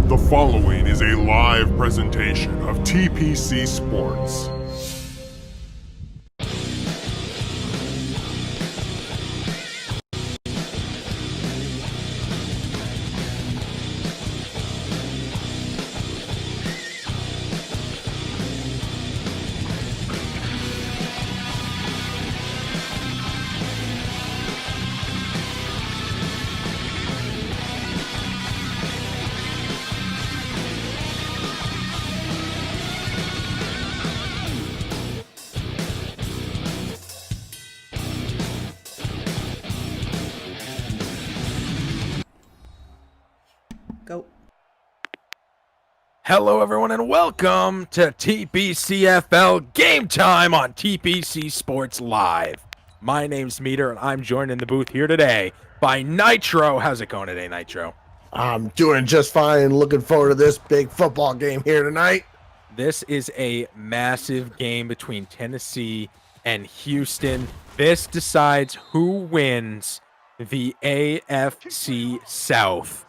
The following is a live presentation of TPC Sports. Go. Hello, everyone, and welcome to TPCFL Game Time on TPC Sports Live. My name's Meter, and I'm joined in the booth here today by Nitro. How's it going today, Nitro? I'm doing just fine. Looking forward to this big football game here tonight. This is a massive game between Tennessee and Houston. This decides who wins the AFC South.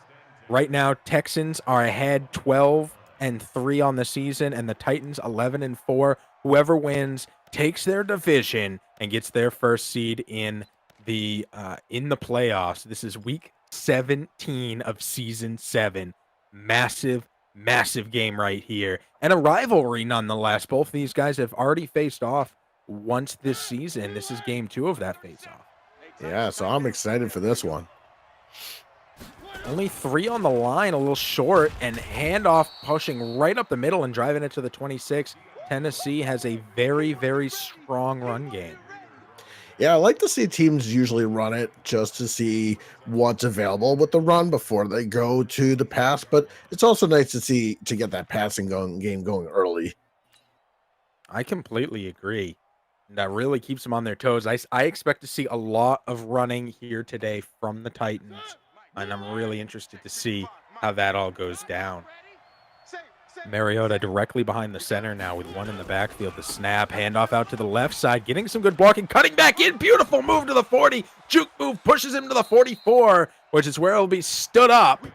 Right now, Texans are ahead 12-3 on the season, and the Titans 11-4. Whoever wins takes their division and gets their first seed in the playoffs. This is week 17 of season 7. Massive game right here, and a rivalry nonetheless. Both of these guys have already faced off once this season. This is game 2 of that face-off. Yeah, so I'm excited for this one. Only 3 on the line, a little short, and handoff pushing right up the middle and driving it to the 26. Tennessee has a very strong run game. Yeah, I like to see teams usually run it just to see what's available with the run before they go to the pass, but it's also nice to get that passing game going early. I completely agree. That really keeps them on their toes. I expect to see a lot of running here today from the Titans, and I'm really interested to see how that all goes down. Mariota directly behind the center now with one in the backfield. The snap, handoff out to the left side, getting some good blocking, cutting back in. Beautiful move to the 40. Juke move pushes him to the 44, which is where he'll be stood up.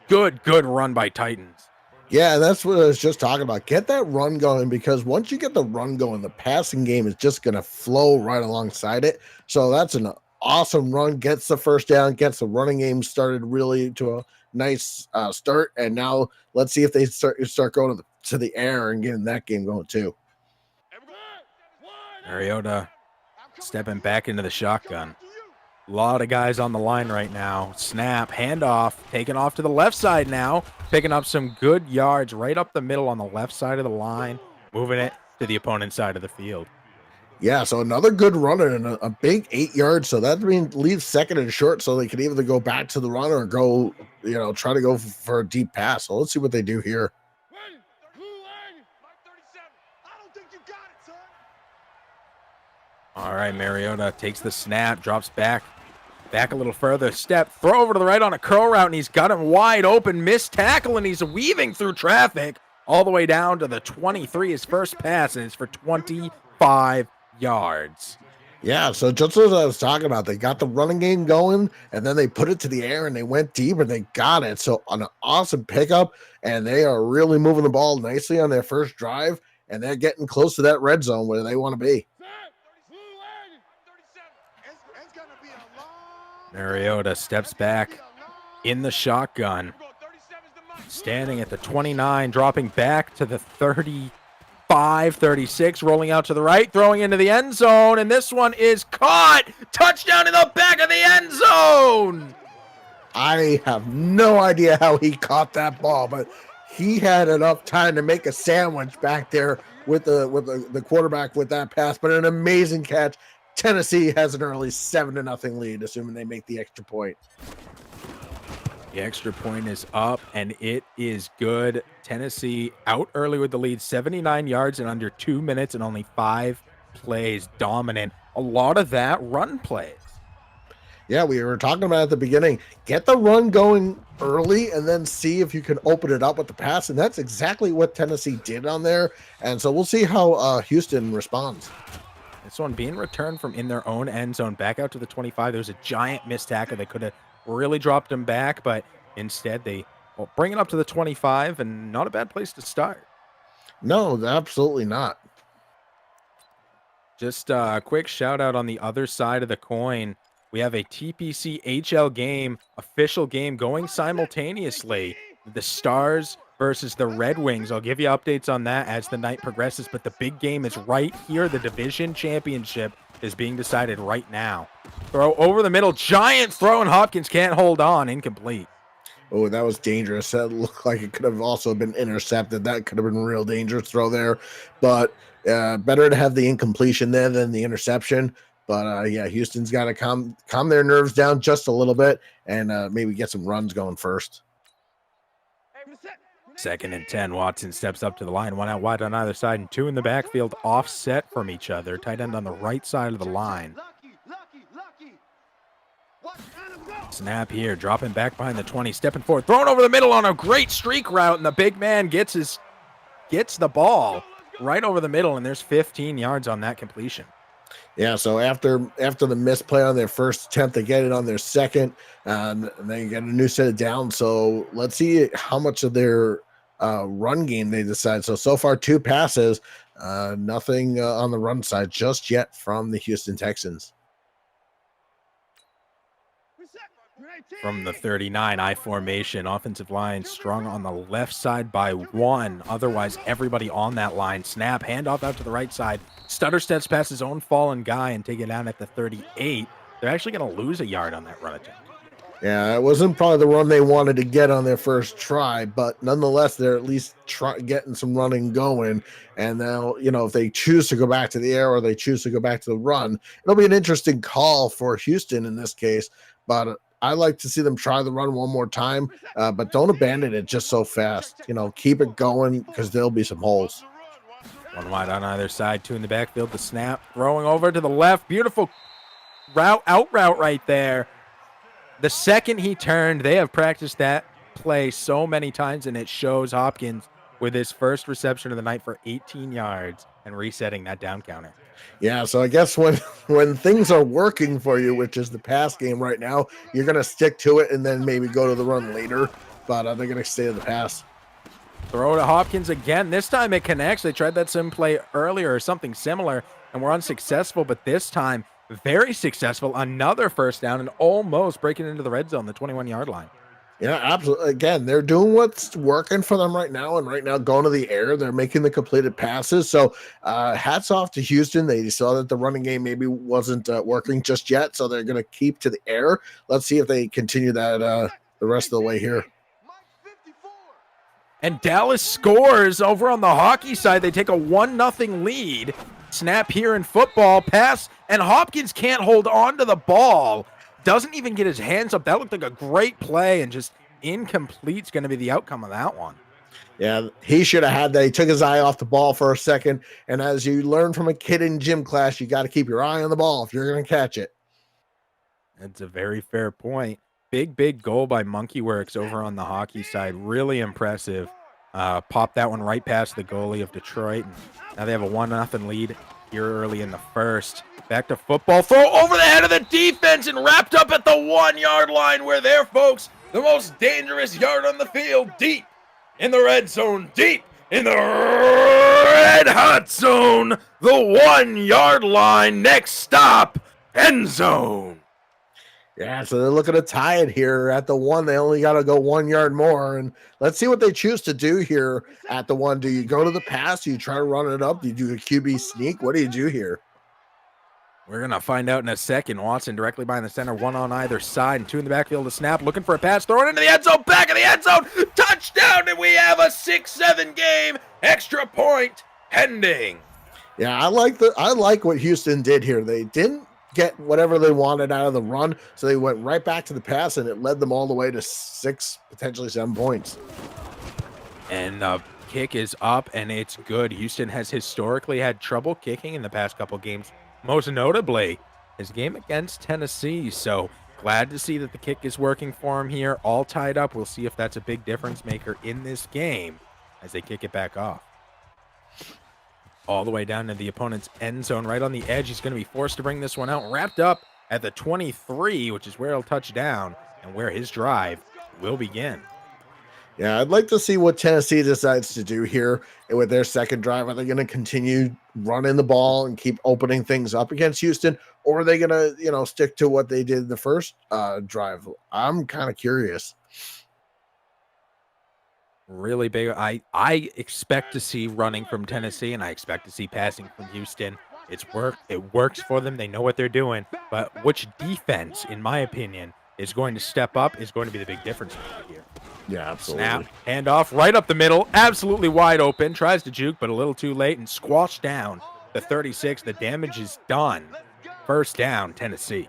Good run by Titans. Yeah, that's what I was just talking about. Get that run going, because once you get the run going, the passing game is just going to flow right alongside it. So that's an awesome run, gets the first down, gets the running game started really to a nice start. And now let's see if they start going to the air and getting that game going too. Mariota stepping back into the shotgun. A lot of guys on the line right now. Snap, handoff, taken off to the left side now. Picking up some good yards right up the middle on the left side of the line. Moving it to the opponent's side of the field. Yeah, so another good runner and a big 8 yards. So that means leaves second and short, so they can either go back to the runner or go, try to go for a deep pass. So let's see what they do here. All right, Mariota takes the snap, drops back a little further, step, throw over to the right on a curl route, and he's got him wide open, missed tackle, and he's weaving through traffic all the way down to the 23. His first pass, and it's for 25 yards. Yeah, so just as I was talking about, they got the running game going, and then they put it to the air, and they went deep, and they got it. So an awesome pickup, and they are really moving the ball nicely on their first drive, and they're getting close to that red zone where they want to be. Mariota steps back in the shotgun, standing at the 29, dropping back to the 35, 36, rolling out to the right, throwing into the end zone, and this one is caught. Touchdown in the back of the end zone. I have no idea how he caught that ball, but he had enough time to make a sandwich back there with the quarterback with that pass, but an amazing catch. Tennessee has an early 7-0 lead, assuming they make the extra point. The extra point is up, and it is good. Tennessee out early with the lead, 79 yards in under 2 minutes and only 5 plays. Dominant. A lot of that run plays. Yeah, we were talking about at the beginning. Get the run going early and then see if you can open it up with the pass, and that's exactly what Tennessee did on there. And so we'll see how Houston responds. This one being returned from in their own end zone back out to the 25. There was a giant missed tackle that could have really dropped him back, but instead they Well, bring it up to the 25, and not a bad place to start. No, absolutely not. Just a quick shout out on the other side of the coin. We have a TPC HL game, official game going simultaneously. The Stars versus the Red Wings. I'll give you updates on that as the night progresses, but the big game is right here. The division championship is being decided right now. Throw over the middle, giant throw, and Hopkins can't hold on, incomplete. Oh, that was dangerous. That looked like it could have also been intercepted. That could have been a real dangerous throw there. But better to have the incompletion there than the interception. But yeah, Houston's got to calm their nerves down just a little bit and maybe get some runs going first. 2nd and 10. Watson steps up to the line. 1 out wide on either side and 2 in the backfield, offset from each other. Tight end on the right side of the line. Snap here, dropping back behind the 20, stepping forward, thrown over the middle on a great streak route, and the big man gets the ball right over the middle, and there's 15 yards on that completion. Yeah, so after the misplay on their first attempt, they get it on their second, and they get a new set of downs. So let's see how much of their run game they decide. So far, 2 passes, nothing on the run side just yet from the Houston Texans. From the 39, I formation, offensive line strong on the left side by 1. Otherwise, everybody on that line. Snap, handoff out to the right side. Stutter steps past his own fallen guy and take it down at the 38. They're actually going to lose a yard on that run attempt. Yeah, it wasn't probably the run they wanted to get on their first try, but nonetheless, they're at least getting some running going. And now, if they choose to go back to the air or they choose to go back to the run, it'll be an interesting call for Houston in this case. But I like to see them try the run one more time, but don't abandon it just so fast. Keep it going because there'll be some holes. 1 wide on either side, 2 in the backfield. The snap, throwing over to the left. Beautiful out route right there. The second he turned, they have practiced that play so many times, and it shows. Hopkins with his first reception of the night for 18 yards and resetting that down counter. Yeah, so I guess when things are working for you, which is the pass game right now, you're going to stick to it and then maybe go to the run later, but they're going to stay to the pass. Throw to Hopkins again. This time it connects. They tried that sim play earlier or something similar and were unsuccessful, but this time very successful. Another first down and almost breaking into the red zone, the 21-yard line. Yeah, absolutely. Again, they're doing what's working for them right now, and right now going to the air, they're making the completed passes. So hats off to Houston. They saw that the running game maybe wasn't working just yet, so they're going to keep to the air. Let's see if they continue that the rest of the way here. And Dallas scores over on the hockey side. They take a 1-0 lead. Snap here in football, pass, and Hopkins can't hold on to the ball. Doesn't even get his hands up. That looked like a great play, and just incomplete's going to be the outcome of that one. Yeah, he should have had that. He took his eye off the ball for a second, and as you learn from a kid in gym class, you got to keep your eye on the ball if you're going to catch it. That's a very fair point. Big goal by Monkey Works over on the hockey side. Really impressive. Popped that one right past the goalie of Detroit. And now they have a 1-0 lead here early in the first. Back to football. Throw over the head of the defense and wrapped up at the 1-yard line. We're there, folks. The most dangerous yard on the field. Deep in the red zone. Deep in the red hot zone. The 1-yard line. Next stop, end zone. Yeah, so they're looking to tie it here at the 1. They only got to go 1 yard more. And let's see what they choose to do here at the 1. Do you go to the pass? Do you try to run it up? Do you do a QB sneak? What do you do here? We're going to find out in a second. Watson directly behind the center, 1 on either side, and 2 in the backfield to snap, looking for a pass, throw it into the end zone, back of the end zone, touchdown, and we have a 6-7 game, extra point pending. Yeah, I like what Houston did here. They didn't get whatever they wanted out of the run, so they went right back to the pass, and it led them all the way to 6, potentially 7 points. And the kick is up, and it's good. Houston has historically had trouble kicking in the past couple games, most notably his game against Tennessee. So glad to see that the kick is working for him here, all tied up. We'll see if that's a big difference maker in this game as they kick it back off. All the way down to the opponent's end zone, right on the edge. He's going to be forced to bring this one out. Wrapped up at the 23, which is where he'll touch down and where his drive will begin. Yeah, I'd like to see what Tennessee decides to do here with their second drive. Are they going to continue running the ball and keep opening things up against Houston, or are they going to, stick to what they did the first drive? I'm kind of curious. Really big. I expect to see running from Tennessee, and I expect to see passing from Houston. It works for them. They know what they're doing. But which defense, in my opinion, is going to step up is going to be the big difference maker here. Yeah, Snap, absolutely. handoff, right up the middle, absolutely wide open. Tries to juke, but a little too late and squashed down the 36. The damage is done. First down, Tennessee.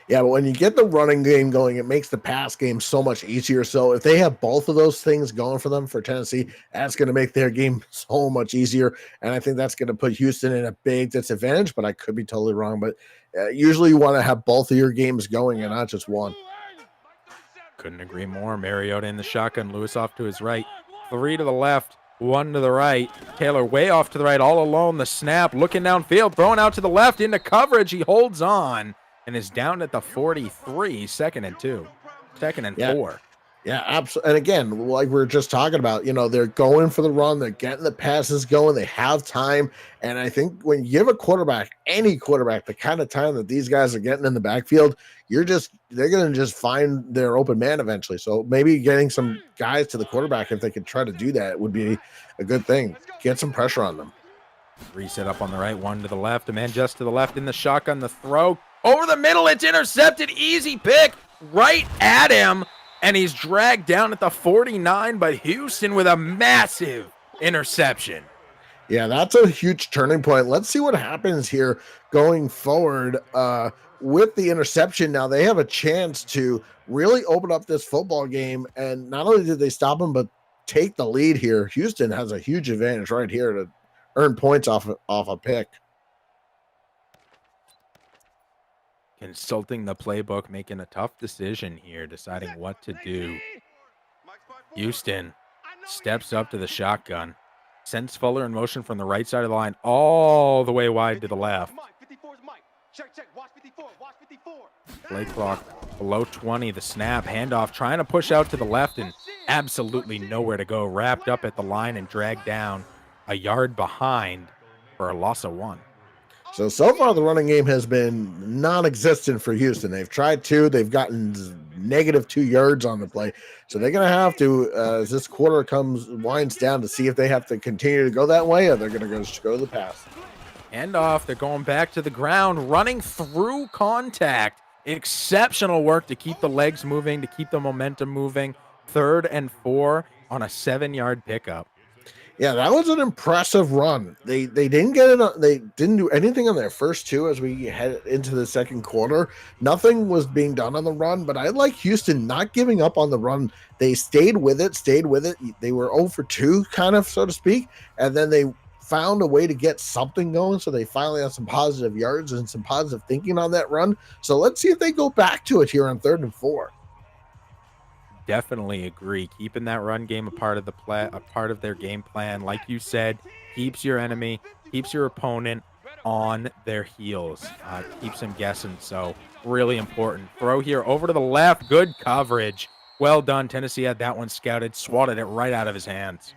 Yeah, but when you get the running game going, it makes the pass game so much easier. So if they have both of those things going for them for Tennessee, that's going to make their game so much easier. And I think that's going to put Houston in a big disadvantage, but I could be totally wrong. But usually you want to have both of your games going and not just one. Couldn't agree more. Mariota in the shotgun. Lewis off to his right. 3 to the left. 1 to the right. Taylor way off to the right, all alone. The snap, looking downfield, throwing out to the left into coverage. He holds on and is down at the 43. Second and 2. Second and 4. Yeah, absolutely. And again, like we are just talking about, they're going for the run, they're getting the passes going, they have time. And I think when you give a quarterback, any quarterback, the kind of time that these guys are getting in the backfield, they're going to just find their open man eventually. So maybe getting some guys to the quarterback, if they could try to do that, would be a good thing. Get some pressure on them. Reset up on the right, 1 to the left, a man just to the left in the shotgun, the throw over the middle. It's intercepted. Easy pick right at him. And he's dragged down at the 49 by Houston with a massive interception. Yeah, that's a huge turning point. Let's see what happens here going forward with the interception. Now they have a chance to really open up this football game. And not only did they stop him, but take the lead here. Houston has a huge advantage right here to earn points off a pick. Consulting the playbook, making a tough decision here, deciding what to do. Houston steps up to the shotgun, sends Fuller in motion from the right side of the line all the way wide to the left. Play clock below 20, the snap, handoff, trying to push out to the left and absolutely nowhere to go. Wrapped up at the line and dragged down a yard behind for a loss of 1. So far, the running game has been non-existent for Houston. They've tried to. They've gotten -2 yards on the play. So they're going to have to, as this quarter winds down, to see if they have to continue to go that way or they're going to just go to the pass. Handoff. They're going back to the ground, running through contact. Exceptional work to keep the legs moving, to keep the momentum moving. 3rd and 4 on a 7-yard pickup. Yeah, that was an impressive run. They didn't get it. They didn't do anything on their first 2 as we head into the second quarter. Nothing was being done on the run, but I like Houston not giving up on the run. They stayed with it. They were 0 for 2, kind of, so to speak, and then they found a way to get something going. So they finally had some positive yards and some positive thinking on that run. So let's see if they go back to it here on 3rd and 4. Definitely agree. Keeping that run game a part of their game plan, like you said, keeps your enemy, keeps your opponent on their heels, keeps them guessing. So really important. Throw here over to the left. Good coverage. Well done. Tennessee had that one scouted, swatted it right out of his hands.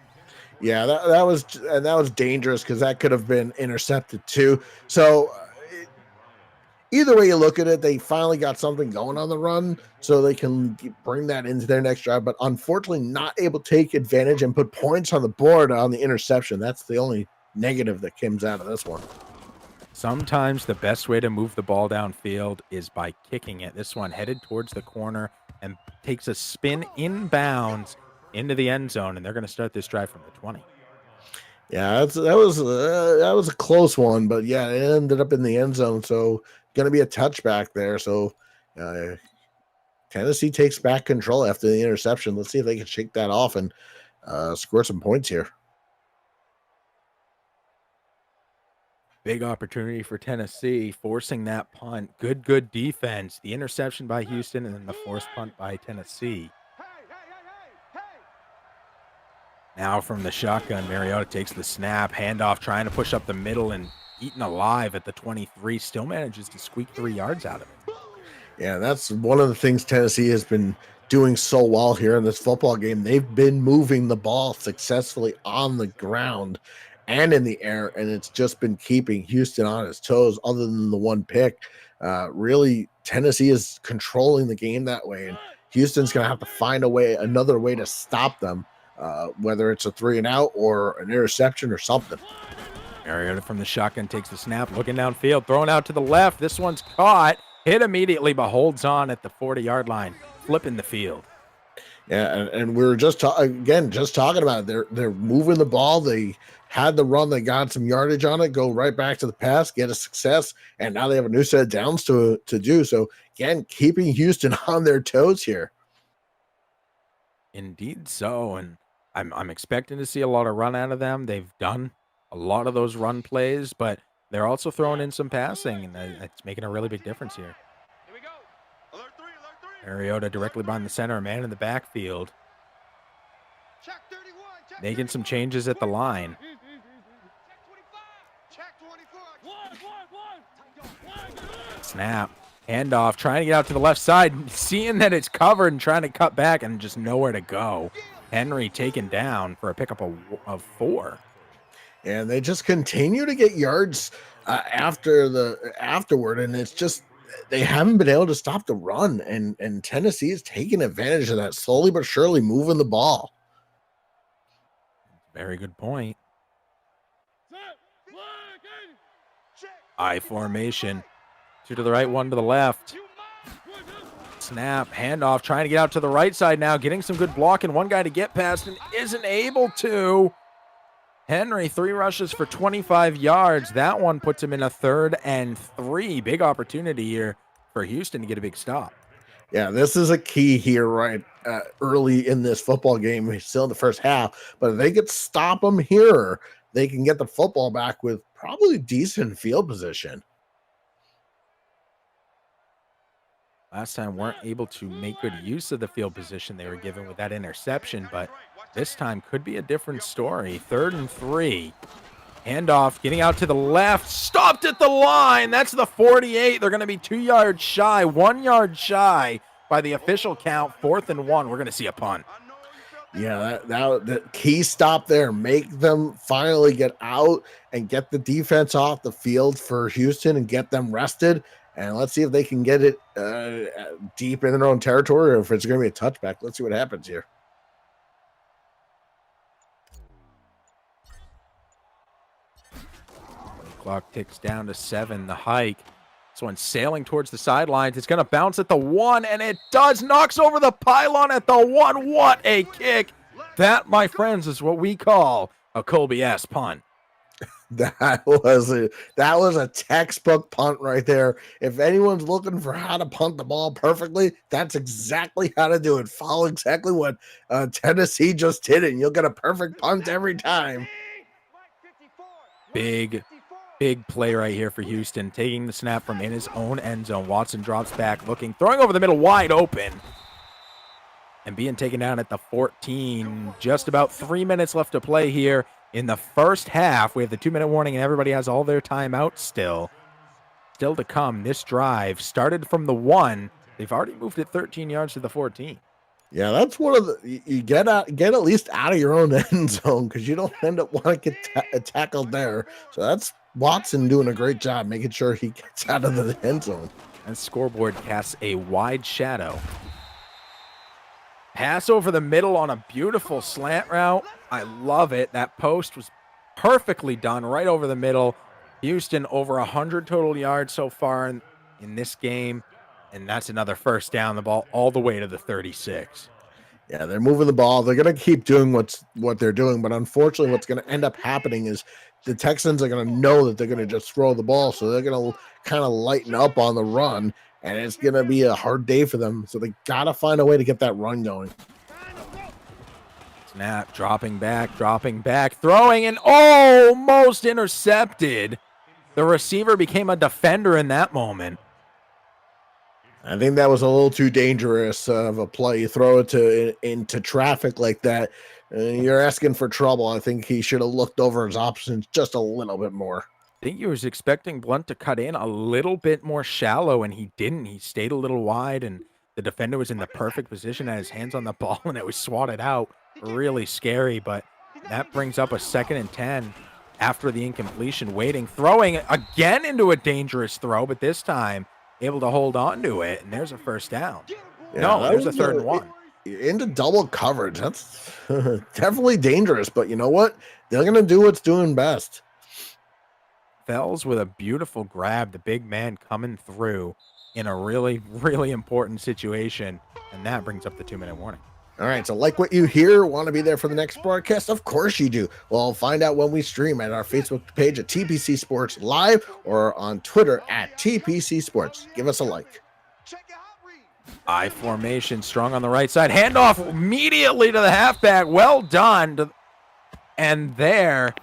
Yeah, that was dangerous because that could have been intercepted too. So either way you look at it, they finally got something going on the run so they can bring that into their next drive, but unfortunately not able to take advantage and put points on the board on the interception. That's the only negative that comes out of this one. Sometimes the best way to move the ball downfield is by kicking it. This one headed towards the corner and takes a spin inbounds into the end zone, and they're going to start this drive from the 20. Yeah, that was a close one, but yeah, it ended up in the end zone, so going to be a touchback there. So Tennessee takes back control after the interception. Let's see if they can shake that off and score some points here. Big opportunity for Tennessee, forcing that punt. Good defense. The interception by Houston and then the forced punt by Tennessee. Now from the shotgun, Mariota takes the snap, handoff, trying to push up the middle and eaten alive at the 23. Still manages to squeak 3 yards out of it. Yeah, that's one of the things Tennessee has been doing so well here in this football game. They've been moving the ball successfully on the ground and in the air, and it's just been keeping Houston on his toes, other than the one pick. Really, Tennessee is controlling the game that way, and Houston's going to have to find another way to stop them, whether it's a 3-and-out or an interception or something. Mariota from the shotgun takes the snap, looking downfield, throwing out to the left. This one's caught, hit immediately, but holds on at the 40-yard line, flipping the field. Yeah, and we were just talking about it. They're moving the ball. They had the run, they got some yardage on it, go right back to the pass, get a success, and now they have a new set of downs to do. So again, keeping Houston on their toes here. Indeed so, and I'm expecting to see a lot of run out of them. They've done a lot of those run plays, but they're also throwing in some passing, and it's making a really big difference here. Mariota directly behind the center, a man in the backfield. Making some changes at the line. Snap. Handoff, trying to get out to the left side, seeing that it's covered and trying to cut back and just nowhere to go. Henry taken down for a pickup of 4. And they just continue to get yards afterward, and it's just they haven't been able to stop the run, and Tennessee is taking advantage of that, slowly but surely moving the ball. Very good point. I formation. 2 to the right, 1 to the left. Snap, handoff, trying to get out to the right side now, getting some good blocking. One guy to get past and isn't able to. Henry, 3 rushes for 25 yards. That one puts him in a 3rd and 3. Big opportunity here for Houston to get a big stop. Yeah, this is a key here, right? Early in this football game, we're still in the first half, but if they could stop them here, they can get the football back with probably decent field position. Last time weren't able to make good use of the field position they were given with that interception, but this time could be a different story. 3rd and 3. Handoff, getting out to the left, stopped at the line. That's the 48. They're going to be 2 yards shy, 1 yard shy by the official count. 4th and 1. We're going to see a punt. Yeah, the key stop there. Make them finally get out and get the defense off the field for Houston and get them rested. And let's see if they can get it deep in their own territory, or if it's going to be a touchback. Let's see what happens here. Clock ticks down to 7. The hike. This one's sailing towards the sidelines. It's going to bounce at the 1, and it does. Knocks over the pylon at the 1. What a kick. That, my friends, is what we call a Colby S. punt. That was a textbook punt right there. If anyone's looking for how to punt the ball perfectly, that's exactly how to do it. Follow exactly what Tennessee just did, and you'll get a perfect punt every time. Big play right here for Houston. Taking the snap from in his own end zone. Watson drops back, looking, throwing over the middle, wide open. And being taken down at the 14. Just about 3 minutes left to play here in the first half. We have the 2-minute warning, and everybody has all their timeouts still. Still to come. This drive started from the 1. They've already moved it 13 yards to the 14. Yeah, that's one of the you get at least out of your own end zone, because you don't end up wanting to get tackled there. So that's Watson doing a great job making sure he gets out of the end zone. And scoreboard casts a wide shadow. Pass over the middle on a beautiful slant route. I love it. That post was perfectly done right over the middle. Houston over 100 total yards so far in this game. And that's another first down, the ball all the way to the 36. Yeah, they're moving the ball. They're going to keep doing what they're doing. But unfortunately, what's going to end up happening is the Texans are going to know that they're going to just throw the ball. So they're going to kind of lighten up on the run. And it's going to be a hard day for them. So they got to find a way to get that run going. Snap, dropping back, throwing, and almost intercepted. The receiver became a defender in that moment. I think that was a little too dangerous of a play. You throw it into traffic like that, you're asking for trouble. I think he should have looked over his options just a little bit more. I think he was expecting Blunt to cut in a little bit more shallow, and he didn't. He stayed a little wide, and The defender was in the perfect position, had his hands on the ball, and it was swatted out. Really scary, but that brings up a 2nd and 10 after the incompletion, waiting, throwing again into a dangerous throw, but this time able to hold on to it, and there's a first down. Yeah, No, that there's a was 3rd and 1. Into double coverage. That's definitely dangerous, but you know what? They're going to do what's doing best. Fells with a beautiful grab, the big man coming through in a really, really important situation, and that brings up the 2-minute warning. All right, so like what you hear, want to be there for the next broadcast? Of course you do. Well, find out when we stream at our Facebook page at TPC Sports Live or on Twitter at TPC Sports. Give us a like. I formation, strong on the right side. Handoff immediately to the halfback. Well done. And there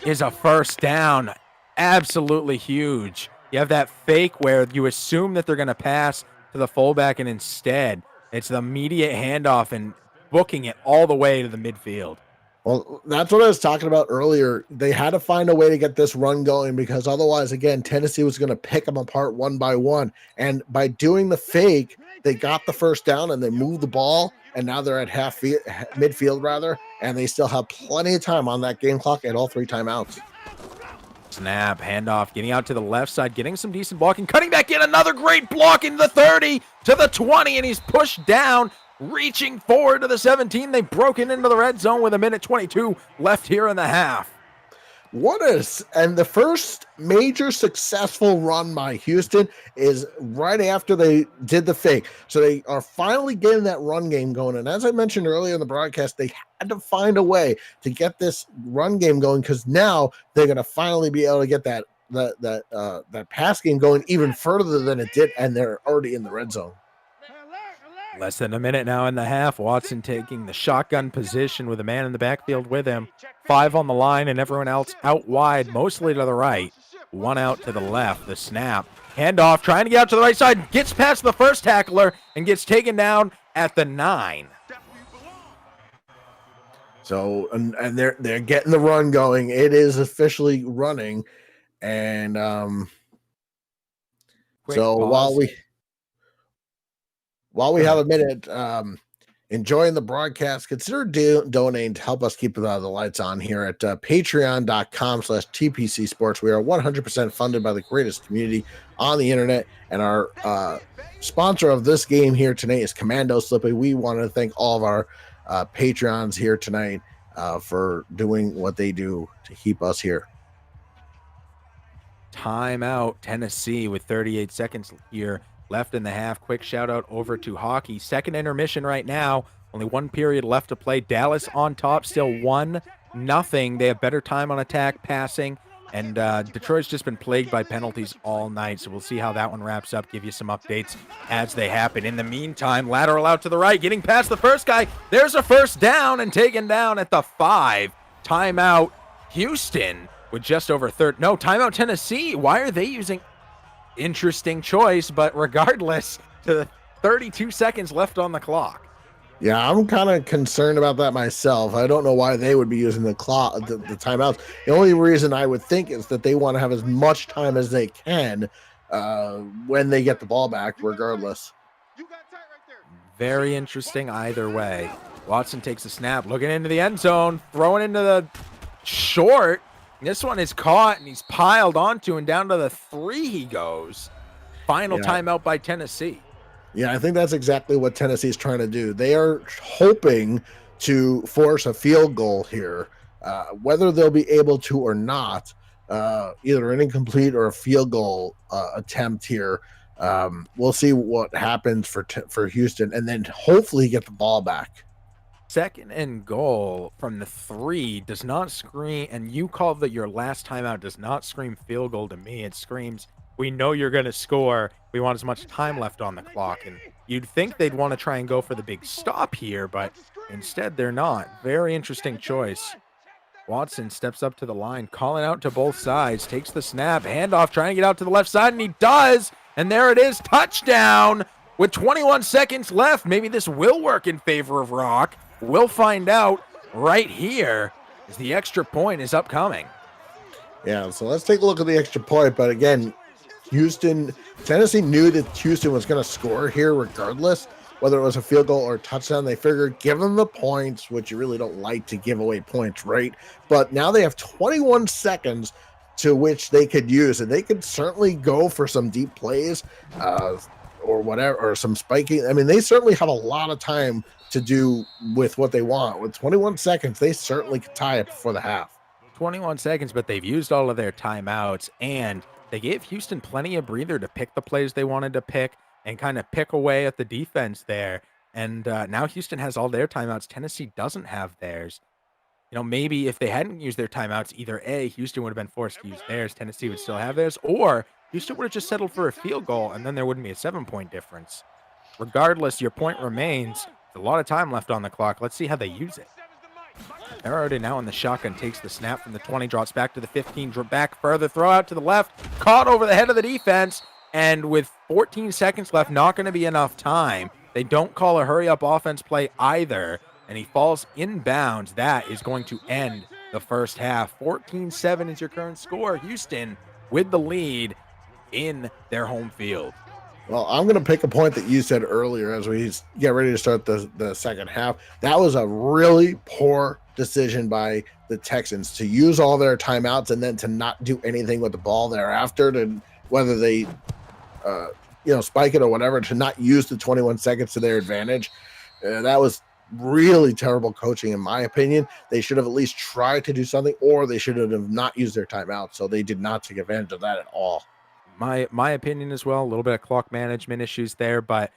is a first down. Absolutely huge. You have that fake where you assume that they're going to pass to the fullback, and instead it's the immediate handoff and booking it all the way to the midfield. Well, that's what I was talking about earlier. They had to find a way to get this run going because otherwise, again, Tennessee was going to pick them apart one by one. And by doing the fake, they got the first down and they moved the ball. And now they're at midfield rather, and they still have plenty of time on that game clock at all 3 timeouts. Snap, handoff, getting out to the left side, getting some decent blocking, cutting back in, another great block in the 30 to the 20, and he's pushed down, reaching forward to the 17. They've broken into the red zone with 1:22 left here in the half. And the first major successful run by Houston is right after they did the fake. So they are finally getting that run game going. And as I mentioned earlier in the broadcast, they had to find a way to get this run game going because now they're going to finally be able to get that pass game going even further than it did, and they're already in the red zone. Less than a minute now in the half. Watson taking the shotgun position with a man in the backfield with him. 5 on the line and everyone else out wide, mostly to the right. 1 out to the left. The snap. Handoff, trying to get out to the right side. Gets past the first tackler and gets taken down at the 9. So, and they're getting the run going. It is officially running. And so pause. while we have a minute, enjoying the broadcast, consider donating to help us keep the lights on here at patreon.com/TPC Sports. We are 100% funded by the greatest community on the internet. And our sponsor of this game here tonight is Commando Slippy. We want to thank all of our Patreons here tonight for doing what they do to keep us here. Timeout, Tennessee with 38 seconds here left in the half. Quick shout out over to hockey. Second intermission right now. Only 1 period left to play. Dallas on top, still 1-0. They have better time on attack, passing, and Detroit's just been plagued by penalties all night. So we'll see how that one wraps up. Give you some updates as they happen. In the meantime, lateral out to the right, getting past the first guy. There's a first down and taken down at the 5. Timeout, Houston with just over timeout, Tennessee. Why are they using? Interesting choice, but regardless, to 32 seconds left on the clock. Yeah, I'm kind of concerned about that myself. I don't know why they would be using the timeouts. The only reason I would think is that they want to have as much time as they can when they get the ball back, regardless. Very interesting either way. Watson takes a snap, looking into the end zone, throwing into the short. This one is caught, and he's piled onto, and down to the 3 he goes. Final timeout by Tennessee. Yeah, I think that's exactly what Tennessee is trying to do. They are hoping to force a field goal here. Whether they'll be able to or not, either an incomplete or a field goal attempt here. We'll see what happens for Houston, and then hopefully get the ball back. 2nd and goal from the 3 does not scream, and you call that your last timeout does not scream field goal to me. It screams, we know you're going to score. We want as much time left on the clock. And you'd think they'd want to try and go for the big stop here, but instead they're not. Very interesting choice. Watson steps up to the line, calling out to both sides, takes the snap, handoff, trying to get out to the left side, and he does. And there it is, touchdown with 21 seconds left. Maybe this will work in favor of Rock. We'll find out right here as the extra point is upcoming. Yeah, so let's take a look at the extra point. But again, Tennessee knew that Houston was going to score here regardless. whether it was a field goal or a touchdown. They figured give them the points, which you really don't like to give away points, right? But now they have 21 seconds to which they could use, and they could certainly go for some deep plays or whatever, or some spiking. I mean, they certainly have a lot of time to do with what they want. With 21 seconds, they certainly could tie it before the half. 21 seconds, but they've used all of their timeouts, and they gave Houston plenty of breather to pick the plays they wanted to pick and kind of pick away at the defense there. And now Houston has all their timeouts. Tennessee doesn't have theirs. You know, maybe if they hadn't used their timeouts, either A, Houston would have been forced to use theirs, Tennessee would still have theirs, or Houston would have just settled for a field goal, and then there wouldn't be a 7-point difference. Regardless, your point remains. There's a lot of time left on the clock. Let's see how they use it. Arada now in the shotgun, takes the snap from the 20, drops back to the 15, back further, throw out to the left, caught over the head of the defense, and with 14 seconds left, not going to be enough time. They don't call a hurry-up offense play either, and he falls inbounds. That is going to end the first half. 14-7 is your current score. Houston with the lead in their home field. Well, I'm going to pick a point that you said earlier as we get ready to start the second half. That was a really poor decision by the Texans to use all their timeouts and then to not do anything with the ball thereafter, to whether they spike it or whatever, to not use the 21 seconds to their advantage. That was really terrible coaching, in my opinion. They should have at least tried to do something, or they should have not used their timeout. So they did not take advantage of that at all. My opinion as well, a little bit of clock management issues there, but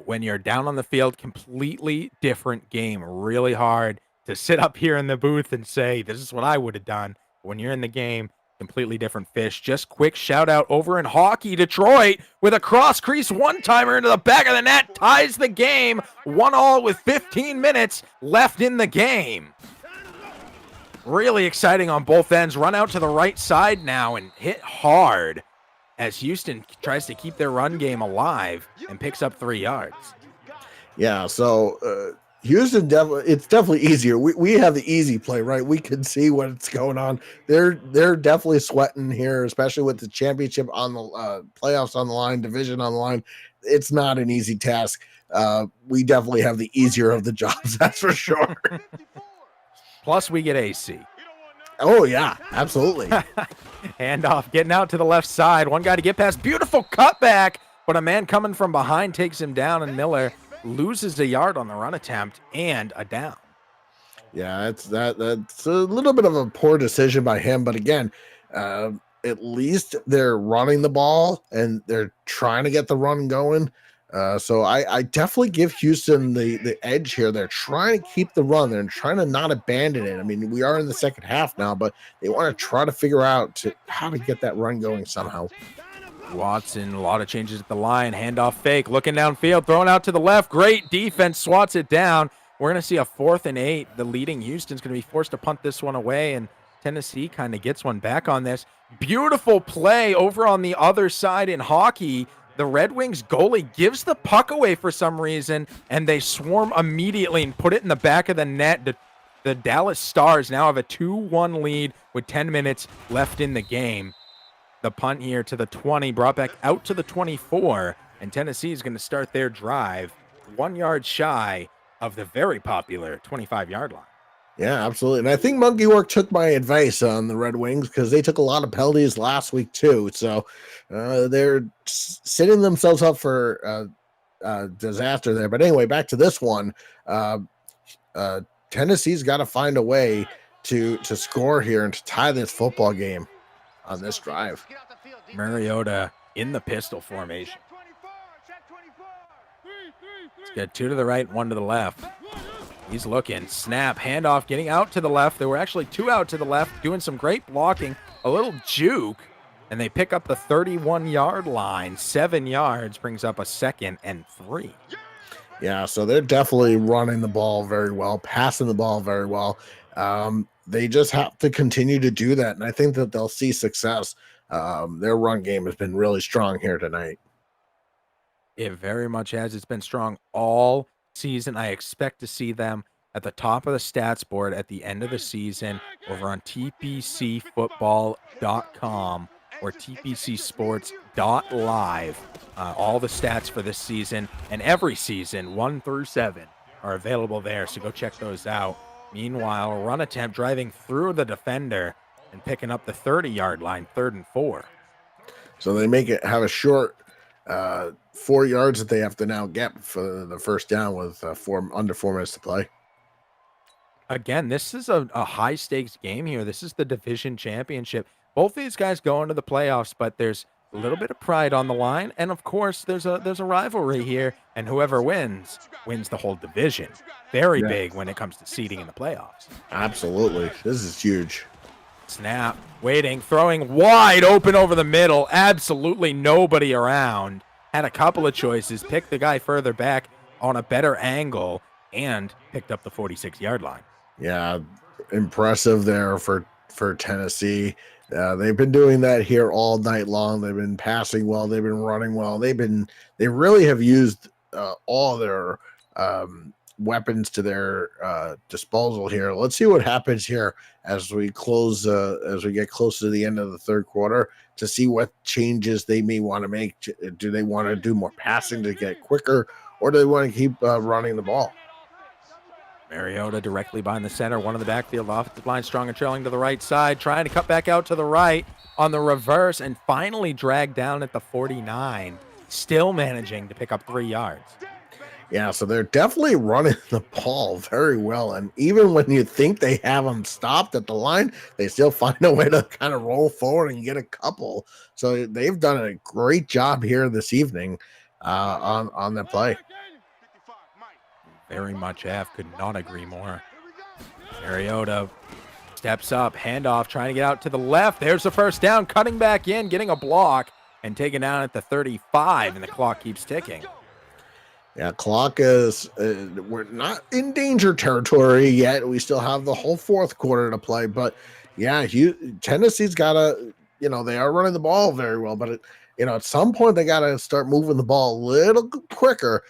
when you're down on the field, completely different game. Really hard to sit up here in the booth and say, this is what I would have done. When you're in the game, completely different fish. Just quick shout out over in hockey, Detroit with a cross crease one-timer into the back of the net, ties the game 1-1 with 15 minutes left in the game. Really exciting on both ends. Run out to the right side now and hit hard as Houston tries to keep their run game alive and picks up 3 yards. Yeah, so Houston, it's definitely easier. We have the easy play, right? We can see what's going on. They're definitely sweating here, especially with the championship on the playoffs on the line, division on the line. It's not an easy task. We definitely have the easier of the jobs, that's for sure. Plus, we get AC. Oh, yeah, absolutely. Handoff, getting out to the left side. One guy to get past. Beautiful cutback, but a man coming from behind takes him down, and Miller loses a yard on the run attempt and a down. Yeah, that's a little bit of a poor decision by him, but again, at least they're running the ball and they're trying to get the run going. So I definitely give Houston the edge here. They're trying to keep the run. They're trying to not abandon it. I mean, we are in the second half now, but they want to try to figure out how to get that run going somehow. Watson, a lot of changes at the line. Handoff fake, looking downfield, throwing out to the left. Great defense, swats it down. We're going to see a 4th and 8. The leading Houston's going to be forced to punt this one away, and Tennessee kind of gets one back on this. Beautiful play over on the other side in hockey. The Red Wings goalie gives the puck away for some reason, and they swarm immediately and put it in the back of the net. The Dallas Stars now have a 2-1 lead with 10 minutes left in the game. The punt here to the 20, brought back out to the 24, and Tennessee is going to start their drive 1 yard shy of the very popular 25-yard line. Yeah, absolutely. And I think Monkey Work took my advice on the Red Wings because they took a lot of penalties last week too. So they're setting themselves up for disaster there. But anyway, back to this one. Tennessee's got to find a way to score here and to tie this football game on this drive. Mariota in the pistol formation. Let's get 2 to the right, 1 to the left. He's looking. Snap, handoff, getting out to the left. There were actually 2 out to the left, doing some great blocking. A little juke, and they pick up the 31-yard line. 7 yards brings up a 2nd and 3. Yeah, so they're definitely running the ball very well, passing the ball very well. They just have to continue to do that, and I think that they'll see success. Their run game has been really strong here tonight. It very much has. It's been strong all season. I expect to see them at the top of the stats board at the end of the season over on TPCFootball.com. or tpcsports.live. All the stats for this season and every season, 1 through 7, are available there, so go check those out. Meanwhile, run attempt driving through the defender and picking up the 30-yard line, 3rd and 4. So they make it have a short 4 yards that they have to now get for the first down with under 4 minutes to play. Again, this is a high-stakes game here. This is the division championship. Both these guys go into the playoffs, but there's a little bit of pride on the line, and of course, there's a rivalry here, and whoever wins the whole division. Very big when it comes to seeding in the playoffs. Absolutely. This is huge. Snap, waiting, throwing wide open over the middle. Absolutely nobody around. Had a couple of choices, picked the guy further back on a better angle, and picked up the 46-yard line. Yeah, impressive there for Tennessee. They've been doing that here all night long. They've been passing well. They've been running well. They really have used all their weapons to their disposal here. Let's see what happens here as we get close to the end of the third quarter to see what changes they may want to make. Do they want to do more passing to get quicker, or do they want to keep running the ball? Mariota directly behind the center, one in the backfield, offensive line strong and trailing to the right side, trying to cut back out to the right on the reverse, and finally dragged down at the 49, still managing to pick up 3 yards. Yeah, so they're definitely running the ball very well, and even when you think they have them stopped at the line, they still find a way to kind of roll forward and get a couple. So they've done a great job here this evening on the play. Very much have. Could not agree more. Mariota steps up, handoff, trying to get out to the left. There's the first down, cutting back in, getting a block, and taken down at the 35, and the clock keeps ticking. Yeah, clock is, we're not in danger territory yet. We still have the whole fourth quarter to play, but yeah, Tennessee's got to, they are running the ball very well, but at some point they got to start moving the ball a little quicker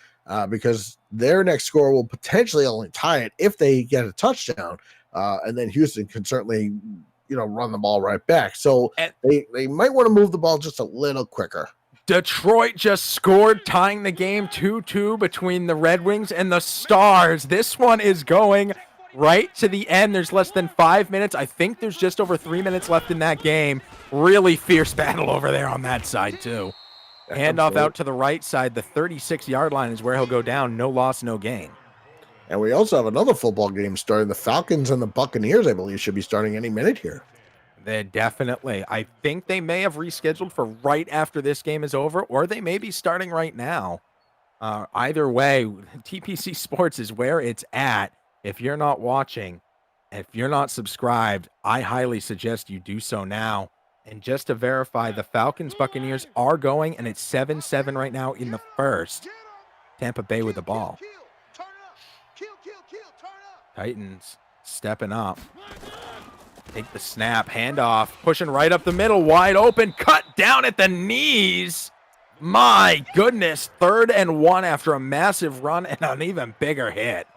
because their next score will potentially only tie it if they get a touchdown. And then Houston can certainly, run the ball right back. So they might want to move the ball just a little quicker. Detroit just scored, tying the game 2-2 between the Red Wings and the Stars. This one is going right to the end. There's less than 5 minutes. I think there's just over 3 minutes left in that game. Really fierce battle over there on that side, too. Handoff out to the right side. The 36-yard line is where he'll go down. No loss, no gain. And we also have another football game starting. The Falcons and the Buccaneers, I believe, should be starting any minute here. They definitely. I think they may have rescheduled for right after this game is over, or they may be starting right now. Either way, TPC Sports is where it's at. If you're not watching, if you're not subscribed, I highly suggest you do so now. And just to verify, the Falcons-Buccaneers are going, and it's 7-7 right now in the first. Tampa Bay with the ball. Titans stepping up. Take the snap, handoff, pushing right up the middle, wide open, cut down at the knees. My goodness, 3rd and 1 after a massive run and an even bigger hit.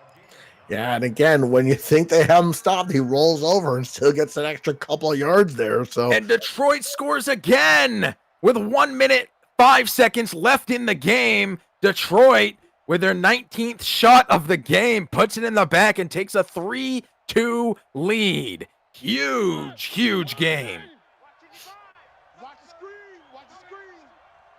Yeah, and again, when you think they have him stopped, he rolls over and still gets an extra couple of yards there. So and Detroit scores again with 1 minute, 5 seconds left in the game. Detroit, with their 19th shot of the game, puts it in the back and takes a 3-2 lead. Huge game.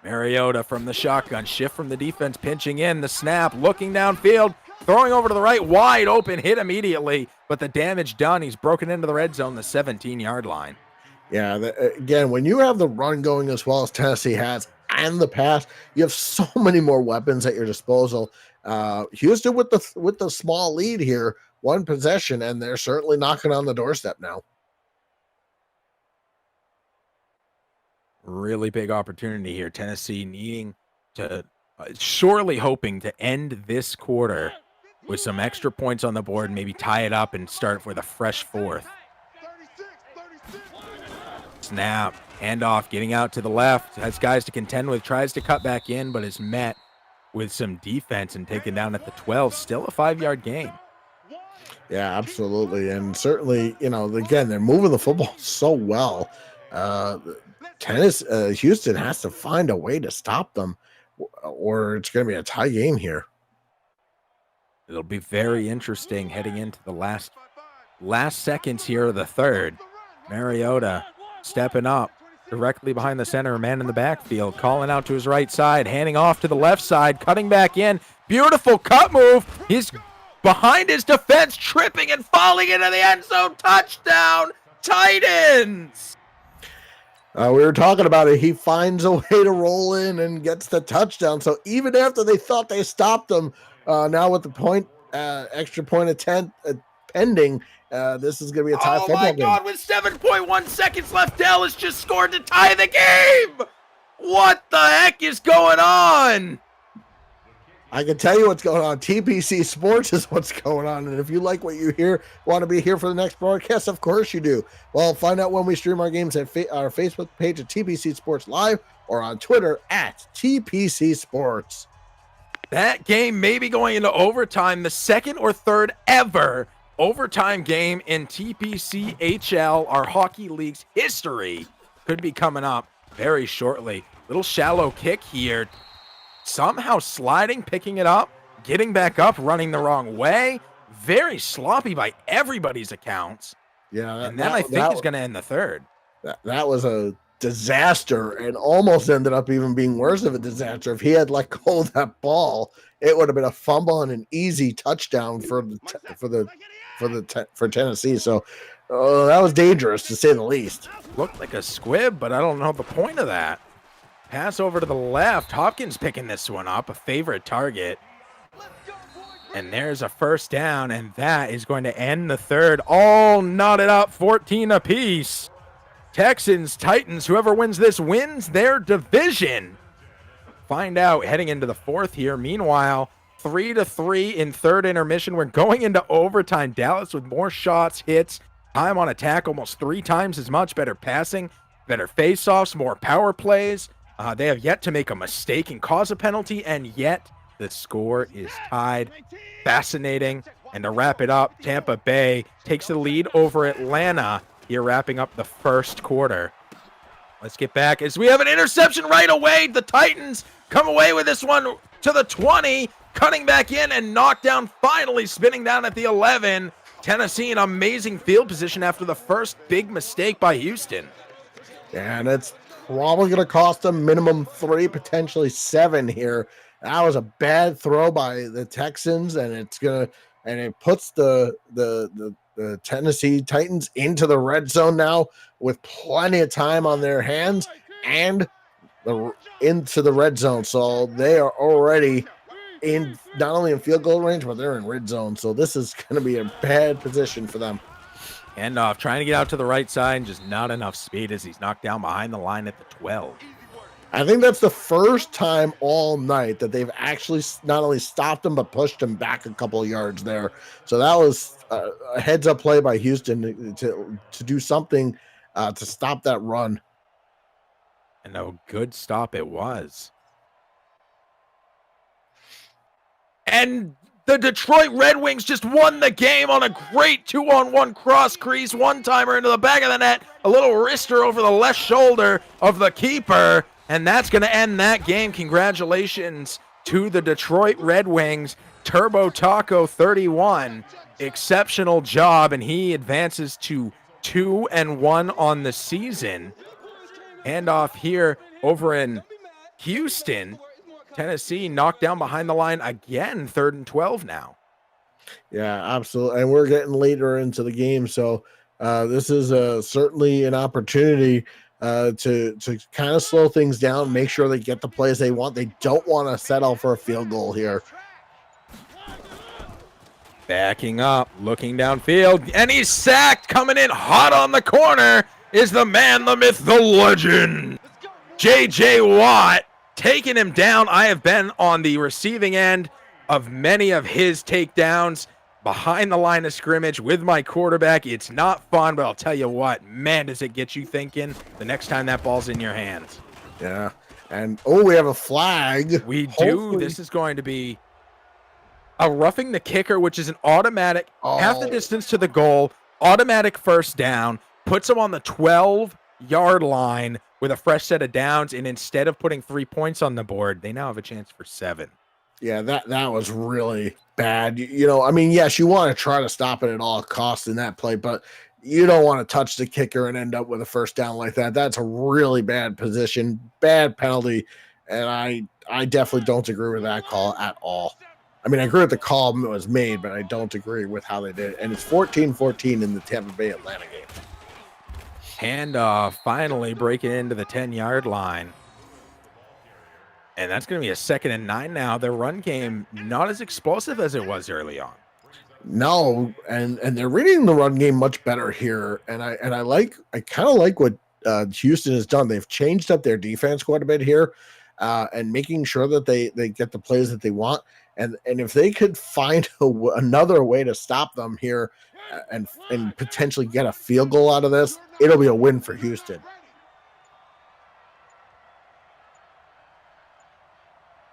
Mariota from the shotgun, shift from the defense, pinching in, the snap, looking downfield, throwing over to the right, wide open, hit immediately, but the damage done. He's broken into the red zone, the 17-yard line. Yeah, again, when you have the run going as well as Tennessee has and the pass, you have so many more weapons at your disposal. Houston with the small lead here, 1 possession, and they're certainly knocking on the doorstep now. Really big opportunity here. Tennessee needing to, surely hoping to end this quarter with some extra points on the board, maybe tie it up and start with a fresh 4th. Snap, handoff, getting out to the left, has guys to contend with, tries to cut back in, but is met with some defense and taken down at the 12. Still a 5-yard gain. Yeah, absolutely. And certainly, again, they're moving the football so well. Houston has to find a way to stop them, or it's going to be a tie game here. It'll be very interesting heading into the last seconds here of the third. Mariota stepping up directly behind the center, man in the backfield, calling out to his right side, handing off to the left side, cutting back in. Beautiful cut move. He's behind his defense, tripping and falling into the end zone. Touchdown, Titans! We were talking about it. He finds a way to roll in and gets the touchdown. So even after they thought they stopped him, now with the extra point attempt pending, this is going to be a tie football game. Oh my God, with 7.1 seconds left, Dallas just scored to tie the game! What the heck is going on? I can tell you what's going on. TPC Sports is what's going on. And if you like what you hear, want to be here for the next broadcast, of course you do. Well, find out when we stream our games at our Facebook page at TPC Sports Live or on Twitter at TPC Sports. That game may be going into overtime, the second or third ever overtime game in TPCHL, our hockey league's history, could be coming up very shortly. Little shallow kick here. Somehow sliding, picking it up, getting back up, running the wrong way. Very sloppy by everybody's accounts. Yeah, and then I think is going to end the third. That was a disaster and almost ended up even being worse of a disaster. If he had let go of that ball, it would have been a fumble and an easy touchdown for Tennessee. So that was dangerous to say the least. Looked like a squib, but I don't know the point of that. Pass over to the left. Hopkins picking this one up, a favorite target. And there's a first down, and that is going to end the third. All knotted up, 14 apiece. Texans, Titans, whoever wins this wins their division. Find out heading into the fourth here. Meanwhile, 3-3 in third intermission. We're going into overtime. Dallas with more shots, hits, time on attack, almost 3 times as much. Better passing, better face-offs, more power plays. They have yet to make a mistake and cause a penalty, and yet the score is tied. Fascinating. And to wrap it up, Tampa Bay takes the lead over Atlanta here, wrapping up the first quarter. Let's get back as we have an interception right away. The Titans come away with this one to the 20, cutting back in and knocked down, finally spinning down at the 11. Tennessee in amazing field position after the first big mistake by Houston. And it's probably going to cost them minimum 3, potentially 7 here. That was a bad throw by the Texans, and it puts the Tennessee Titans into the red zone now with plenty of time on their hands and into the red zone. So they are already in not only in field goal range, but they're in red zone. So this is going to be a bad position for them. Handoff, trying to get out to the right side, and just not enough speed as he's knocked down behind the line at the 12. I think that's the first time all night that they've actually not only stopped him, but pushed him back a couple of yards there. So that was a heads-up play by Houston to do something to stop that run. And a good stop it was. And the Detroit Red Wings just won the game on a great 2-on-1 cross crease one-timer into the back of the net. A little wrister over the left shoulder of the keeper. And that's going to end that game. Congratulations to the Detroit Red Wings. Turbo Taco 31. Exceptional job. And he advances to 2-1 on the season. Handoff here over in Houston. Tennessee knocked down behind the line again, 3rd and 12 now. Yeah, absolutely. And we're getting later into the game. So this is certainly an opportunity to kind of slow things down, make sure they get the plays they want. They don't want to settle for a field goal here. Backing up, looking downfield, and he's sacked. Coming in hot on the corner is the man, the myth, the legend, J.J. Watt, taking him down. I have been on the receiving end of many of his takedowns behind the line of scrimmage with my quarterback. It's not fun, but I'll tell you what, man, does it get you thinking the next time that ball's in your hands. Yeah. And, we have a flag. We do. This is going to be a roughing the kicker, which is an automatic, half the distance to the goal, automatic first down, puts him on the 12-yard line with a fresh set of downs, and instead of putting 3 points on the board, they now have a chance for 7. Yeah, that was really bad. You know, I mean, yes, you want to try to stop it at all costs in that play, but you don't want to touch the kicker and end up with a first down like that. That's a really bad position, bad penalty, and I definitely don't agree with that call at all. I mean, I agree with the call that was made, but I don't agree with how they did it. And it's 14-14 in the Tampa Bay Atlanta game. Handoff finally breaking into the 10-yard line. And that's going to be a 2nd and 9 now. Their run game not as explosive as it was early on. No, and they're reading the run game much better here. And I kind of like what Houston has done. They've changed up their defense quite a bit here, and making sure that they get the plays that they want. And if they could find another way to stop them here, and potentially get a field goal out of this, it'll be a win for Houston.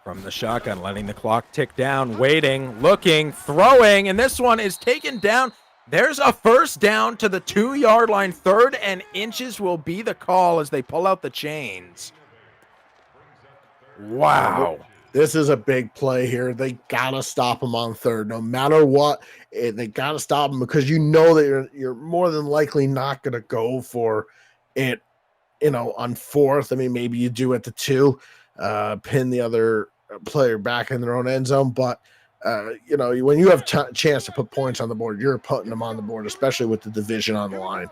From the shotgun, letting the clock tick down, waiting, looking, throwing, and this one is taken down. There's a first down to the 2-yard line. 3rd and inches will be the call as they pull out the chains. Wow. This is a big play here. They got to stop him on 3rd. No matter what, they got to stop him, because you know that you're more than likely not going to go for it, on 4th. I mean, maybe you do at the 2, pin the other player back in their own end zone. But, when you have a chance to put points on the board, you're putting them on the board, especially with the division on the line.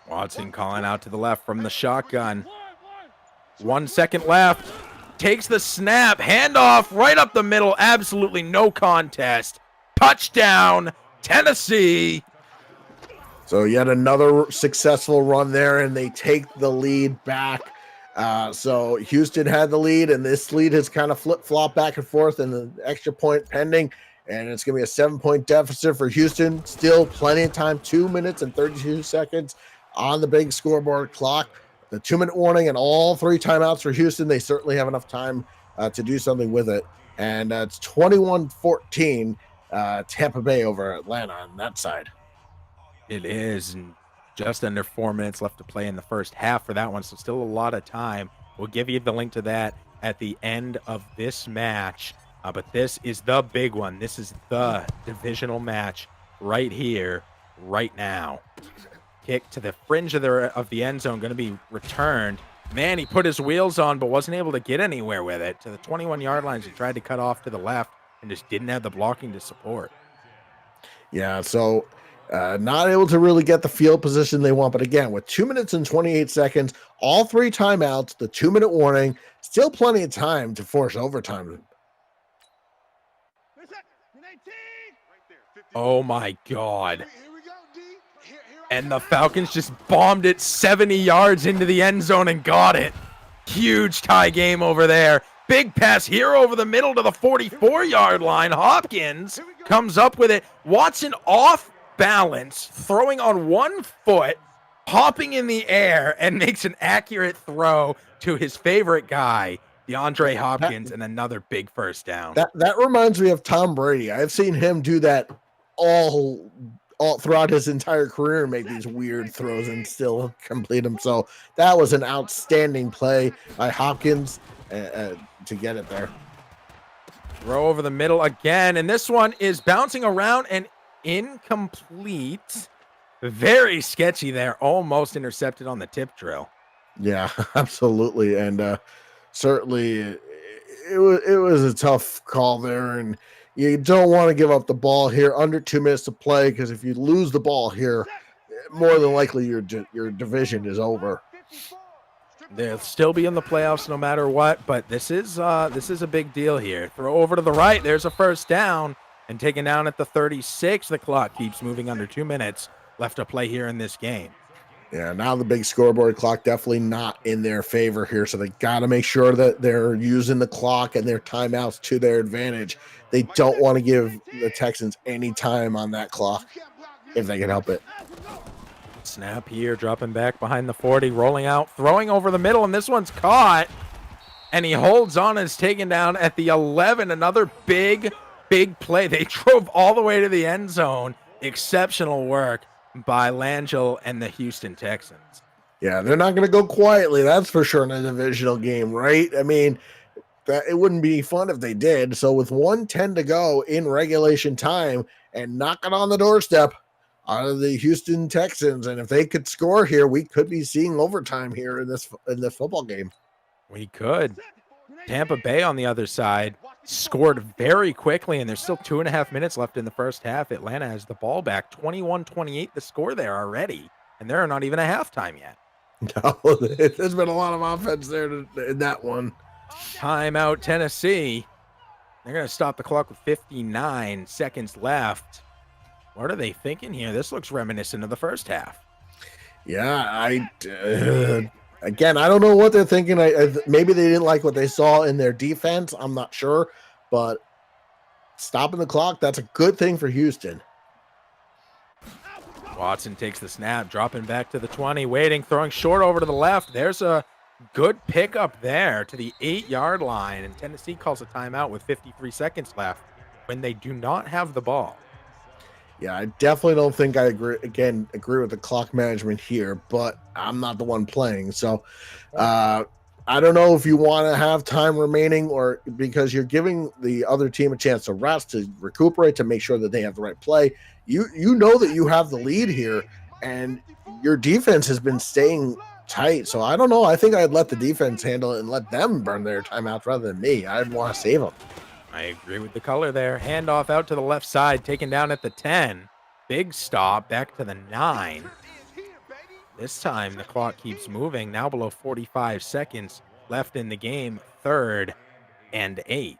Watson calling out to the left from the shotgun. 1 second left. Takes the snap. Handoff right up the middle. Absolutely no contest. Touchdown, Tennessee. So yet another successful run there, and they take the lead back. So Houston had the lead, and this lead has kind of flip-flopped back and forth, and the extra point pending, and it's going to be a 7-point deficit for Houston. Still plenty of time, 2 minutes and 32 seconds on the big scoreboard clock. The 2-minute warning and all 3 timeouts for Houston. They certainly have enough time to do something with it. And it's 21-14 Tampa Bay over Atlanta on that side. It is, and just under 4 minutes left to play in the first half for that one, so still a lot of time. We'll give you the link to that at the end of this match. But this is the big one. This is the divisional match right here, right now. Kick to the fringe of the end zone, going to be returned. Man, he put his wheels on, but wasn't able to get anywhere with it. To the 21-yard lines, he tried to cut off to the left and just didn't have the blocking to support. Yeah, so not able to really get the field position they want. But again, with 2 minutes and 28 seconds, all 3 timeouts, the 2-minute warning, still plenty of time to force overtime. Oh, my God. And the Falcons just bombed it 70 yards into the end zone and got it. Huge tie game over there. Big pass here over the middle to the 44-yard line. Hopkins comes up with it. Watson off balance, throwing on 1 foot, hopping in the air, and makes an accurate throw to his favorite guy, DeAndre Hopkins, and another big first down. That reminds me of Tom Brady. I've seen him do that all throughout his entire career, make these weird throws and still complete them. So that was an outstanding play by Hopkins to get it there. Throw over the middle again, and this one is bouncing around and incomplete. Very sketchy there. Almost intercepted on the tip drill. Yeah, absolutely. And certainly it was a tough call there, and you don't want to give up the ball here under 2 minutes to play, because if you lose the ball here, more than likely your division is over. They'll still be in the playoffs no matter what, but this is a big deal here. Throw over to the right. There's a first down, and taken down at the 36. The clock keeps moving under 2 minutes left to play here in this game. Yeah, now the big scoreboard clock definitely not in their favor here, so they got to make sure that they're using the clock and their timeouts to their advantage. They don't want to give the Texans any time on that clock if they can help it. Snap here, dropping back behind the 40, rolling out, throwing over the middle, and this one's caught, and he holds on and is taken down at the 11. Another big play. They drove all the way to the end zone. Exceptional work by Langell and the Houston Texans. Yeah, they're not going to go quietly. That's for sure in a divisional game, right? I mean, that it wouldn't be fun if they did. So with 1:10 to go in regulation time and knocking on the doorstep out of the Houston Texans, and if they could score here, we could be seeing overtime here in this football game. We could. Tampa Bay on the other side scored very quickly, and there's still 2.5 minutes left in the first half. Atlanta has the ball back, 21-28 the score there already, and they're not even at halftime yet. No, there's been a lot of offense there in that one. Timeout, Tennessee. They're going to stop the clock with 59 seconds left. What are they thinking here? This looks reminiscent of the first half. Yeah, again, I don't know what they're thinking. Maybe they didn't like what they saw in their defense. I'm not sure, but stopping the clock, that's a good thing for Houston. Watson takes the snap, dropping back to the 20, waiting, throwing short over to the left. There's a good pickup there to the 8-yard line, and Tennessee calls a timeout with 53 seconds left when they do not have the ball. Yeah, I definitely don't think I agree with the clock management here, but I'm not the one playing. So I don't know if you want to have time remaining or because you're giving the other team a chance to rest, to recuperate, to make sure that they have the right play. You know that you have the lead here, and your defense has been staying tight. So I don't know. I think I'd let the defense handle it and let them burn their timeouts rather than me. I'd want to save them. I agree with the color there. Handoff out to the left side, taken down at the 10. Big stop, back to the 9. This time the clock keeps moving, now below 45 seconds left in the game. 3rd and 8.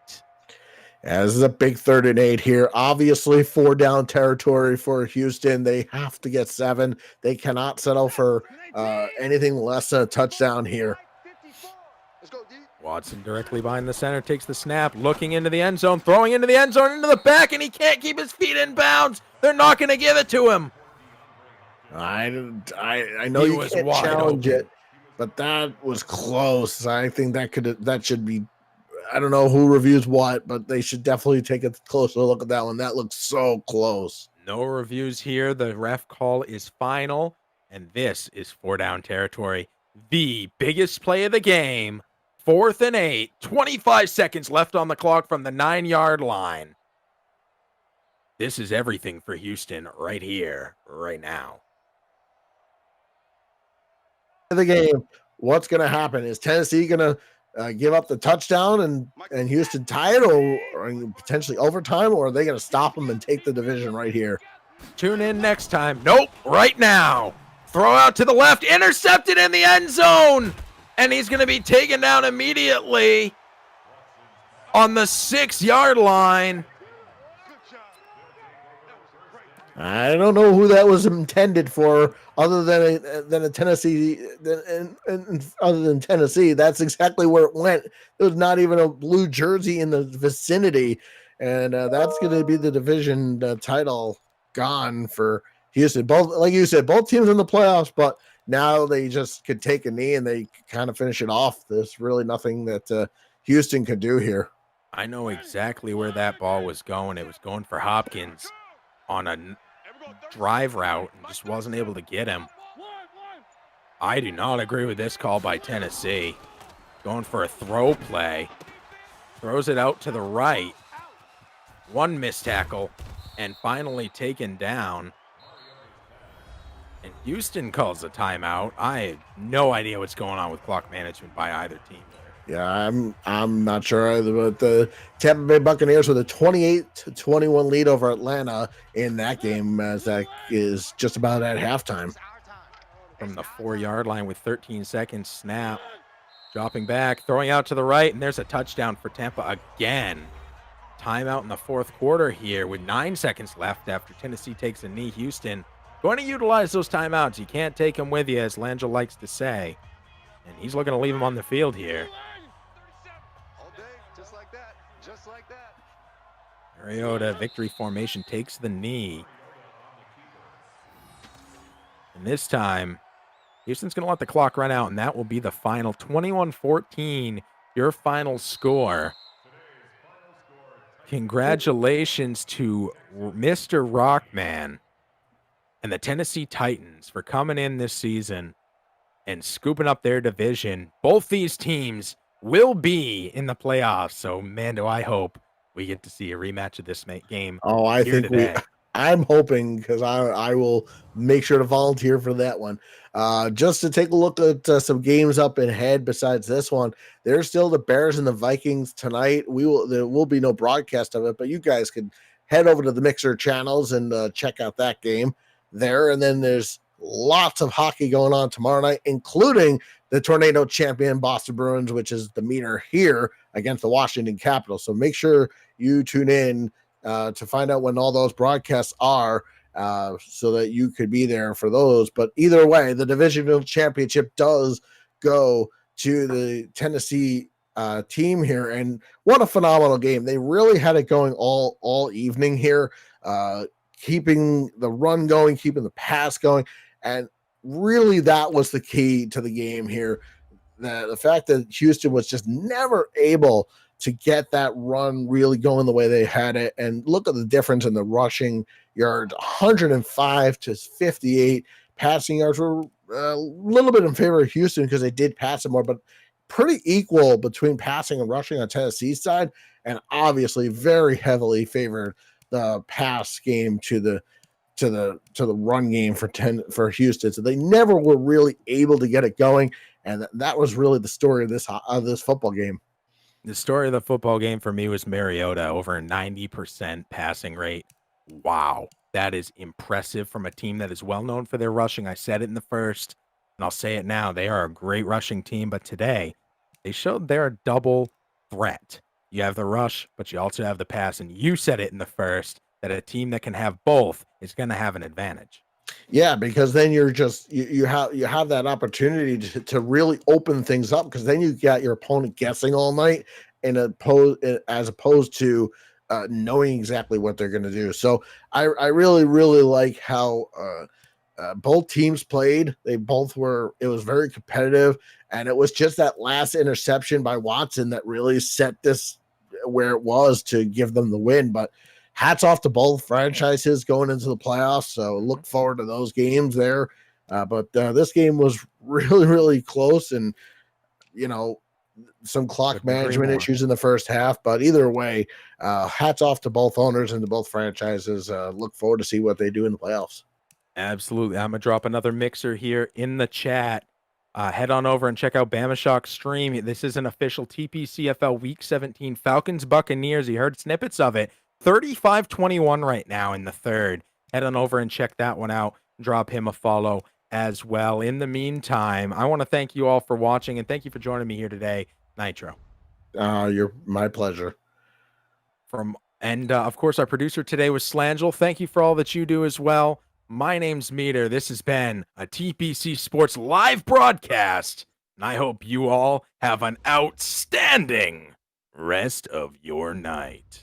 Yeah, this is a big 3rd and 8 here. Obviously, 4 down territory for Houston. They have to get 7. They cannot settle for anything less than a touchdown here. Watson directly behind the center, takes the snap, looking into the end zone, throwing into the end zone, into the back, and he can't keep his feet in bounds. They're not going to give it to him. I know you can't challenge it, but that was close. I think that should be. I don't know who reviews what, but they should definitely take a closer look at that one. That looks so close. No reviews here. The ref call is final, and this is 4 down territory. The biggest play of the game. 4th and 8, 25 seconds left on the clock from the 9-yard line. This is everything for Houston right here, right now. The game, what's going to happen? Is Tennessee going to give up the touchdown and Houston tie it or potentially overtime, or are they going to stop them and take the division right here? Tune in next time. Nope, right now. Throw out to the left, intercepted in the end zone. And he's going to be taken down immediately on the 6-yard line. I don't know who that was intended for, other than a Tennessee. Other than Tennessee, that's exactly where it went. There was not even a blue jersey in the vicinity, and that's going to be the division title gone for Houston. Both, like you said, both teams in the playoffs, but now they just could take a knee and they kind of finish it off. There's really nothing that Houston could do here. I know exactly where that ball was going. It was going for Hopkins on a drive route and just wasn't able to get him. I do not agree with this call by Tennessee. Going for a throw play. Throws it out to the right. One missed tackle and finally taken down. And Houston calls a timeout. I have no idea what's going on with clock management by either team. Yeah, I'm not sure either, but the Tampa Bay Buccaneers with a 28-21 lead over Atlanta in that game, as that is just about at halftime. From the 4-yard line with 13 seconds, snap, dropping back, throwing out to the right, and there's a touchdown for Tampa again. Timeout in the 4th quarter here with 9 seconds left after Tennessee takes a knee. Houston going to utilize those timeouts. You can't take them with you, as Langell likes to say. And he's looking to leave them on the field here. Just like that. Mariota, victory formation, takes the knee. And this time, Houston's going to let the clock run out, and that will be the final. 21-14, your final score. Congratulations to Mr. Rockman and the Tennessee Titans for coming in this season and scooping up their division. Both these teams will be in the playoffs. So, man, do I hope we get to see a rematch of this game Oh, I here think today. I'm hoping, because I will make sure to volunteer for that one. Just to take a look at some games up ahead besides this one. There's still the Bears and the Vikings tonight. There will be no broadcast of it, but you guys can head over to the Mixer channels and check out that game there. And then there's lots of hockey going on tomorrow night, including the tornado champion Boston Bruins, which is the meter here against the Washington Capitals. So make sure you tune in to find out when all those broadcasts are, so that you could be there for those. But either way, the divisional championship does go to the Tennessee team here, and what a phenomenal game. They really had it going all evening here, keeping the run going, keeping the pass going, and really that was the key to the game here. The fact that Houston was just never able to get that run really going the way they had it. And look at the difference in the rushing yards, 105 to 58. Passing yards were a little bit in favor of Houston because they did pass it more, but pretty equal between passing and rushing on Tennessee's side, and obviously very heavily favored the pass game to the run game for Houston. So they never were really able to get it going, and that was really the story of this football game. The story of the football game for me was Mariota, over a 90% passing rate. Wow, that is impressive from a team that is well known for their rushing. I said it in the first, and I'll say it now. They are a great rushing team, but today they showed they're a double threat. You have the rush, but you also have the pass, and you said it in the first that a team that can have both is going to have an advantage. Yeah, because then you're just you have that opportunity to really open things up, because then you got your opponent guessing all night, and as opposed to knowing exactly what they're going to do. So I really like how both teams played. It was very competitive, and it was just that last interception by Watson that really set this where it was to give them the win. But hats off to both franchises going into the playoffs. So look forward to those games there. But this game was really close, and some clock management issues in the first half. But either way, hats off to both owners and to both franchises. Look forward to see what they do in the playoffs. Absolutely. I'm going to drop another mixer here in the chat. Head on over and check out Bama Shock Stream. This is an official TPCFL Week 17 Falcons Buccaneers. You heard snippets of it. 35-21 right now in the third. Head on over and check that one out. Drop him a follow as well. In the meantime, I want to thank you all for watching, and thank you for joining me here today, Nitro. You're my pleasure. Of course, our producer today was Slangel. Thank you for all that you do as well. My name's Meter. This has been a TPC Sports live broadcast, and I hope you all have an outstanding rest of your night.